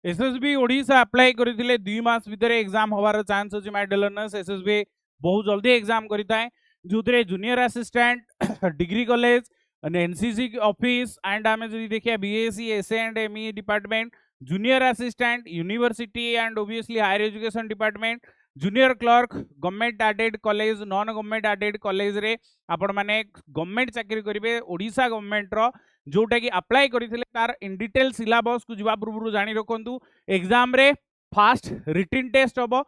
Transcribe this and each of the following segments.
SSB Odisha apply करथिले 2 मास भीतर exam होवार चांस अछि माय डियर लर्नर्स। एसएसबी बहुत जल्दी एग्जाम करिताय जोथरे junior assistant degree college NCC office and आमे जदि देखिया BSc SA and ME department junior assistant university and obviously higher education department junior clerk government aided college non government aided college रे आपण माने गवर्नमेंट चाकरी करिवे ओडिशा गवर्नमेंट रो जोटा कि अप्लाई करथिले तार इन डिटेल सिलेबस को जिबा पूर्व जानि रखंतु। एग्जाम रे फास्ट रिटन टेस्ट हबो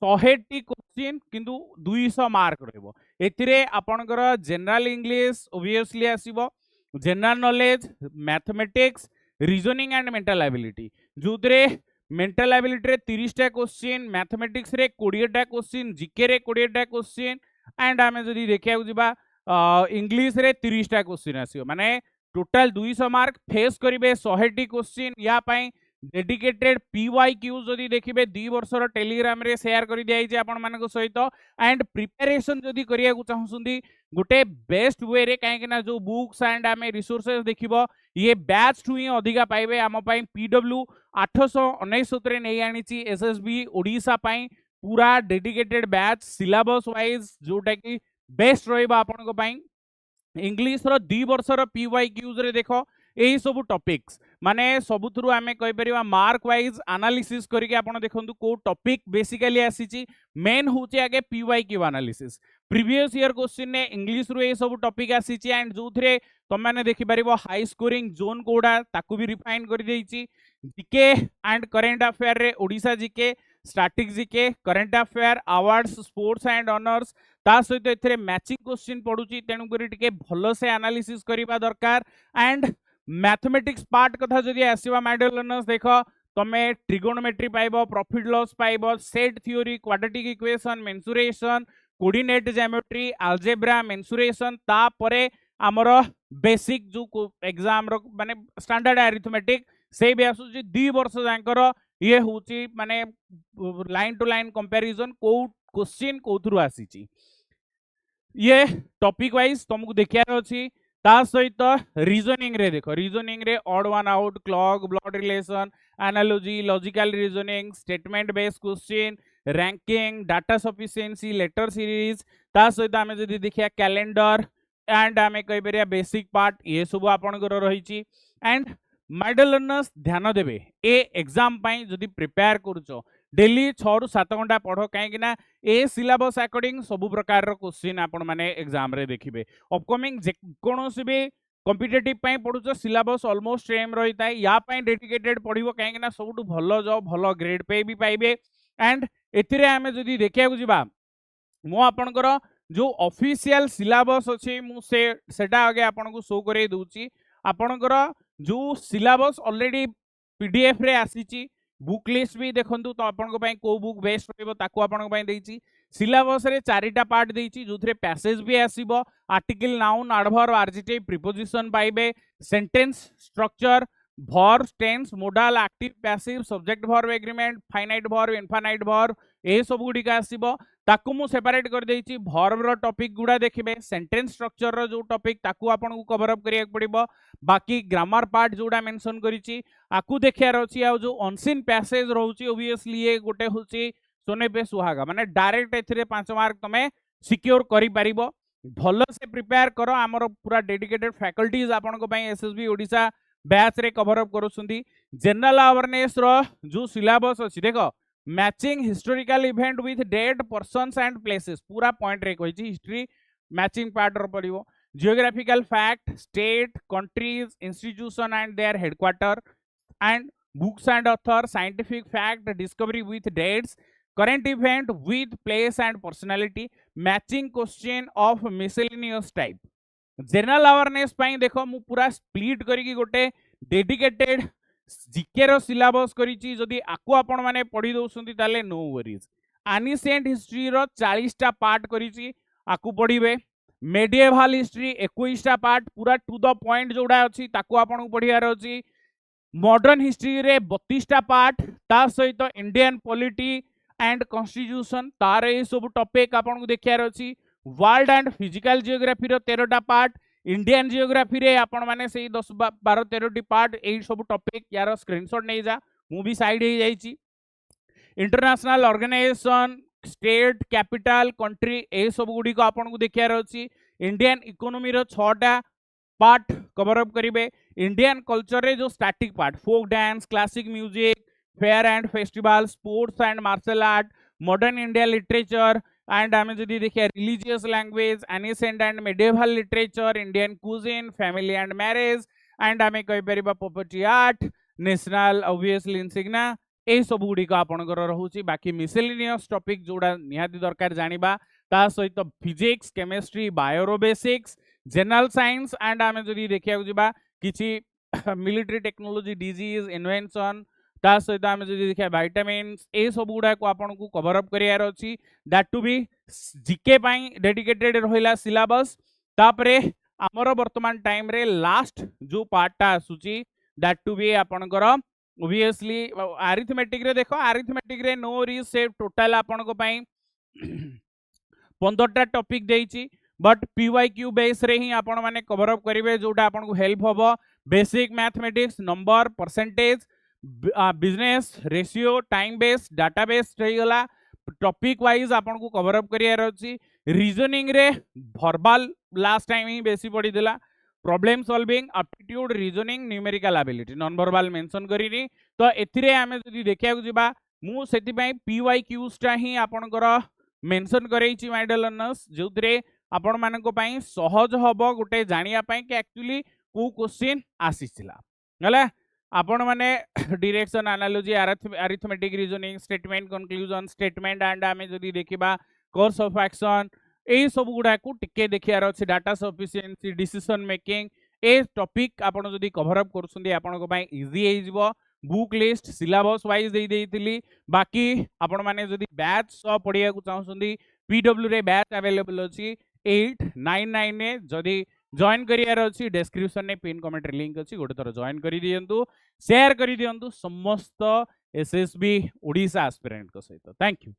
100टी क्वेश्चन किंतु 200 मार्क रहबो। एथिरे आपनकर जनरल इंग्लिश ओबियसली आसीबो general knowledge mathematics reasoning and mental ability जोतरे मेंटल एबिलिटी रे 30 टा क्वेश्चन मैथमेटिक्स रे 20 टा क्वेश्चन जीके रे 20 टा क्वेश्चन एंड आमे जदी देखिया जिबा इंग्लिश रे 30 टा क्वेश्चन आसीबो माने टोटाल 200 मार्क फेस करिवे 100टी क्वेश्चन या पई डेडिकेटेड पीवाईक्यू जदी देखिबे 2 वर्षर टेलीग्राम रे शेयर करि दियाई आपण मानको सहित एंड प्रिपरेशन जदी करिया को चाहउसुंदी गोटे बेस्ट वे रे काहे ना जो बुक्स एंड आमे रिसोर्सेस देखिबो ये बैच टू ही अधिका पाइबे आम पई पीडब्ल्यू 869 रे नै आनिची एसएसबी ओडिशा पई पूरा डेडिकेटेड बैच सिलेबस वाइज जोटा कि बेस्ट रहइबा आपण को पई इंग्लिश रो 2 वर्षर पीवाईक्यूज रे देखो यही सब टॉपिक्स माने सबुथरु आमे कहि परिबा मार्क वाइज एनालिसिस करके आपण देखंतु को टॉपिक बेसिकली आसीची मेन होचे आगे PYQ analysis previous year question ने इंग्लिश रो ये सब टॉपिक आसीची एंड जोथरे तुम माने देखि परिबो हाई स्कोरिंग जोन कोडा ताकू भी रिफाइन कर देइची जीके एंड करंट अफेयर रे Odisha GK static GK current affair awards sports and honours ता सहित एथरे मैचिंग क्वेश्चन पडुची तेनु करी टिके भलो से एनालिसिस करिबा दरकार एंड मैथमेटिक्स पार्ट कथा जदि आसीबा माय डियर लर्नर्स देखो तमे ट्रिगोनोमेट्री पाइबो प्रॉफिट लॉस पाइबो set theory quadratic equation mensuration coordinate geometry algebra mensuration ता परे हमर बेसिक जो एग्जाम रो माने स्टैंडर्ड अरिथमेटिक से भी आसुची 2 वर्ष जांकर ये होची माने लाइन टू लाइन कंपैरिजन को क्वेश्चन कोथरु आसीची ये टॉपिक वाइज तुमको देखियार अछि ता सहित रीजनिंग रे देखो रीजनिंग रे odd one out clock blood relation analogy logical reasoning statement based question ranking data sufficiency letter series ता सहित आमे जदी देखिया कैलेंडर एंड आमे कहि परिया बेसिक पार्ट ये सब आपनकर रहिची एंड माय डियर लर्नर्स ध्यान देबे ए एग्जाम पई जदी प्रिपेयर करूचो डेली 6 रु 7 घंटा पढ़ो कहीं ना ए सिलेबस अकॉर्डिंग सब प्रकार रो क्वेश्चन आपण माने एग्जाम रे देखिबे अपकमिंग जे कोनोसी भी कॉम्पिटिटिव पई पढुचो सिलेबस ऑलमोस्ट सेम रहिता है या पई डेडिकेटेड पढिबो कहीं ना सबटु भलो जॉब भलो ग्रेड पे भी पाइबे एंड एथिरे आमे जदी देखिया को जिबा मो आपनकर जो ऑफिशियल सिलेबस अछि मु सेटा आगे आपन को शो करे दूची आपनकर जो सिलेबस ऑलरेडी पीडीएफ रे आसीची बुक लिस्ट भी देखंतु तो आपन को पई को बुक बेस्ट रहबो ताको आपन को पई देइची सिलेबस रे चारिटा पार्ट देइची जोथरे पैसेज भी आसीबो article noun adverb adjective preposition पाइबे sentence structure verb tense modal active passive subject verb agreement finite verb infinite verb ए सब गुडी का आसीबो ताकू मु सेपरेट कर देइची वर्ब रो टॉपिक गुडा देखिबे सेंटेंस स्ट्रक्चर रो जो टॉपिक ताकू आपन को कवर अप करिया पड़िबो बाकी ग्रामर पार्ट जोडा मेंशन करिची आकू देखिया रहची आ जो अनसीन पैसेज रहउची ऑब्वियसली ये गोटे होची सोने पे सुहागा माने डायरेक्ट एथिरे 5 मार्क तमे सिक्योर करि परिबो भलो से प्रिपेयर करो हमर पूरा डेडिकेटेड फैकल्टीज आपन को पई एसएसबी ओडिशा बैच रे कवर अप करूसुंदी जनरल अवेयरनेस रो जो सिलेबस अछि देखो matching historical event with date persons and places पूरा पॉइंट रे कहिछि हिस्ट्री मैचिंग पार्ट रो पड़िबो geographical fact state countries institution and their headquarter and books and author scientific fact discovery with dates current event with place and personality matching question of miscellaneous type general awareness पाई देखो मु पूरा split करिकी गोटे dedicated GK रो syllabus करिची जदी आकु आपण माने पढी दोसुंती ताले नो वरीज एनिसेंट हिस्ट्री रो 40 टा पार्ट करिची आकु पढिबे मेडिएवल हिस्ट्री 21 टा पार्ट पूरा टू द पॉइंट जोडा अछि ताकु आपण को पढियार अछि मॉडर्न हिस्ट्री रे 32 टा पार्ट ता सहित इंडियन पॉलिटी एंड कॉन्स्टिट्यूशन तार ए सब टॉपिक आपण को देखियार अछि वर्ल्ड एंड फिजिकल जियोग्राफी रो 13 टा पार्ट इंडियन जियोग्राफी रे आपण माने सेही 10 12 13 टी पार्ट एई सब टॉपिक यार स्क्रीनशॉट नै जा मु भी साइड हो जाइछि international organisation state capital country ए सब गुडी को आपन को देखियार अछि इंडियन इकोनॉमी रो 6टा पार्ट कवर अप करिवे इंडियन कल्चर रे जो static part folk dance classic music fair and festival sports and martial art modern India literature and आम जदि देखिए religious language ancient and medieval literature Indian cuisine family and marriage and आम कहि property art national obviously insignia ए सब गुड़िक आपंकर रोचे बाकी मिसेलिनियस टॉपिक जोड़ा निहाती दरकार जानिबा ता सहित फिजिक्स केमिस्ट्री बायोरो बेसिक्स जनरल साइंस एंड आम जदि देखिया जिबा किछि मिलिटरी टेक्नोलॉजी डिजीज इन्वेंशन ता सहित आम जदि देखिया विटामिन्स ए सब गुडा को आपन को कवर अप करियार अछि दैट टू बी जीके पई डेडिकेटेड रहिला सिलेबस तापरे हमर वर्तमान टाइम रे लास्ट जो पार्टटा आसुची दैट टू बी आपनकर ऑब्वियसली अरिथमेटिक रे देखो अरिथमेटिक रे नो रीसेट टोटल आपन को पई 15टा टॉपिक देइची बट पीवाईक्यू बेस रे ही आपण माने कवर अप करिवे जोटा आपण को हेल्प होबो basic mathematics number percentage business ratio time base database रही गला टॉपिक वाइज आपन को कवर अप करियार अछि रीजनिंग रे वर्बल लास्ट टाइम ही बेसी पड़ी दिला problem solving aptitude reasoning numerical ability non verbal mention करिनी तो एथिरे आमे जदि देखिया जिबा मु सेति पई पीवाईक्यूज टा ही आपनकर मेंशन करैछि माय डियर लर्नर्स जोतरे आपण मानको पई सहज हबो गुटे जानिया पई कि एक्चुअली को क्वेश्चन आसीथिला गला आपण माने direction analogy arithmetic reasoning statement conclusion statement and आमे जदि देखिबा कोर्स ऑफ एक्शन ए सब गुडा को टिके देखियार अछि data sufficiency decision making a topic आपण जदि कवर अप करसुंदी आपण को पई इजी हे जिवो बुक लिस्ट सिलेबस वाइज दे देइतिली बाकी आपण माने जदि बैच स पढिया को चाहसुंदी पीडब्ल्यू रे बैच अवेलेबल अछि 899 ने जदि जॉइन करियार अछि डिस्क्रिप्शन ने पिन कमेंट रे लिंक अछि गोटे थर जॉइन करि दियंतु शेयर करि दियंतु समस्त एसएसबी ओडिशा एस्पिरेंट को सहित थैंक यू।